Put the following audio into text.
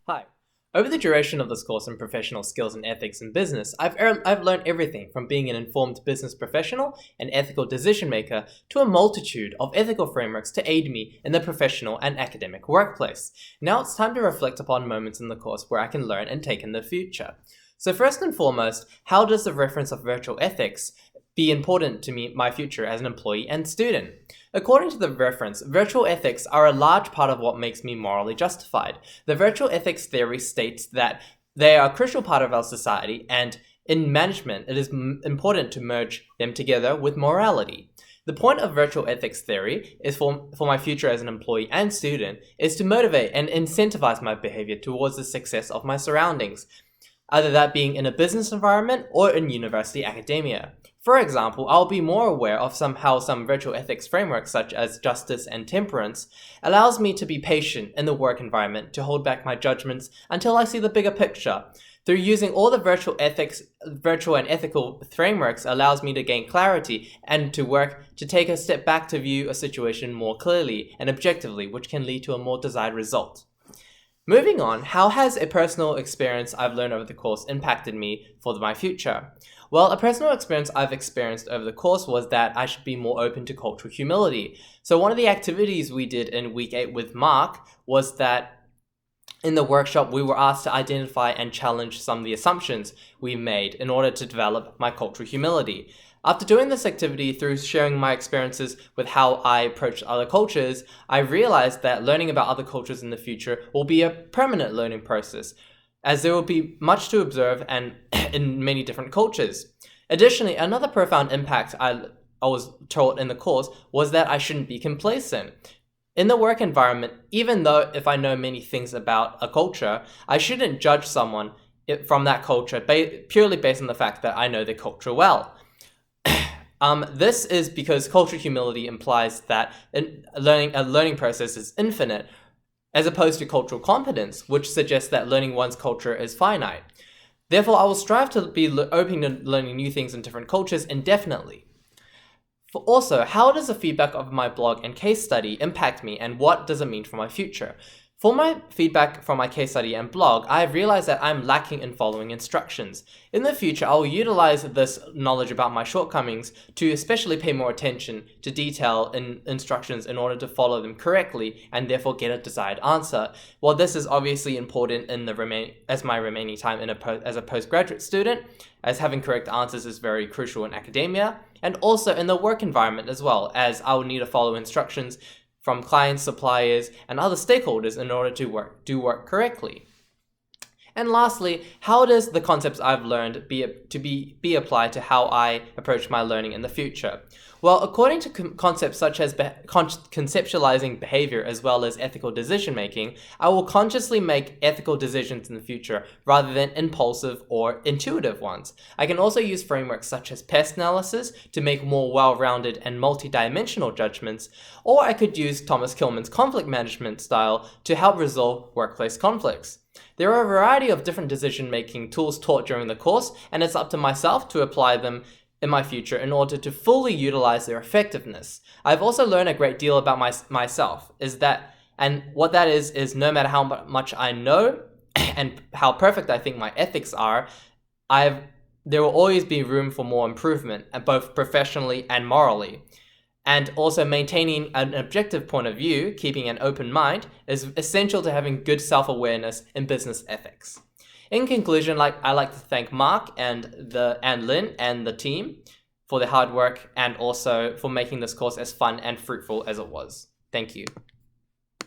Hi. Over the duration of this course in professional skills and ethics in business, I've learned everything from being an informed business professional and ethical decision maker to a multitude of ethical frameworks to aid me in the professional and academic workplace. Now it's time to reflect upon moments in the course where I can learn and take in the future. So first and foremost, how does the reference of virtual ethics be important to me, my future as an employee and student? According to the reference, virtual ethics are a large part of what makes me morally justified. The virtual ethics theory states that they are a crucial part of our society, and in management, it is important to merge them together with morality. The point of virtual ethics theory is for my future as an employee and student is to motivate and incentivize my behavior towards the success of my surroundings, either that being in a business environment or in university academia. For example, I'll be more aware of how some virtual ethics frameworks such as justice and temperance allows me to be patient in the work environment, to hold back my judgments until I see the bigger picture. Through using all the virtual and ethical frameworks allows me to gain clarity and to take a step back to view a situation more clearly and objectively, which can lead to a more desired result. Moving on, how has a personal experience I've learned over the course impacted me for my future? Well, a personal experience I've experienced over the course was that I should be more open to cultural humility. So one of the activities we did in week 8 with Mark was that in the workshop we were asked to identify and challenge some of the assumptions we made in order to develop my cultural humility. After doing this activity, through sharing my experiences with how I approach other cultures, I realized that learning about other cultures in the future will be a permanent learning process, as there will be much to observe and in many different cultures. Additionally, another profound impact I was taught in the course was that I shouldn't be complacent. In the work environment, even though if I know many things about a culture, I shouldn't judge someone from that culture purely based on the fact that I know their culture well. This is because cultural humility implies that a learning process is infinite, as opposed to cultural competence, which suggests that learning one's culture is finite. Therefore, I will strive to be open to learning new things in different cultures indefinitely. Also, how does the feedback of my blog and case study impact me, and what does it mean for my future? For my feedback from my case study and blog, I have realized that I'm lacking in following instructions. In the future, I will utilize this knowledge about my shortcomings to especially pay more attention to detail in instructions in order to follow them correctly and therefore get a desired answer. While this is obviously important in as my remaining time as a postgraduate student, as having correct answers is very crucial in academia, and also in the work environment as well, as I will need to follow instructions from clients, suppliers, and other stakeholders in order to do work correctly. And lastly, how does the concepts I've learned be applied to how I approach my learning in the future? Well, according to concepts such as conceptualizing behavior as well as ethical decision making, I will consciously make ethical decisions in the future rather than impulsive or intuitive ones. I can also use frameworks such as pest analysis to make more well-rounded and multi-dimensional judgments, or I could use Thomas Kilmann's conflict management style to help resolve workplace conflicts. There are a variety of different decision-making tools taught during the course, and it's up to myself to apply them in my future in order to fully utilize their effectiveness. I've also learned a great deal about myself, and what that is no matter how much I know and how perfect I think my ethics are, there will always be room for more improvement, both professionally and morally. And also maintaining an objective point of view, keeping an open mind, is essential to having good self-awareness in business ethics. In conclusion, I'd like to thank Mark and Lynn and the team for their hard work and also for making this course as fun and fruitful as it was. Thank you.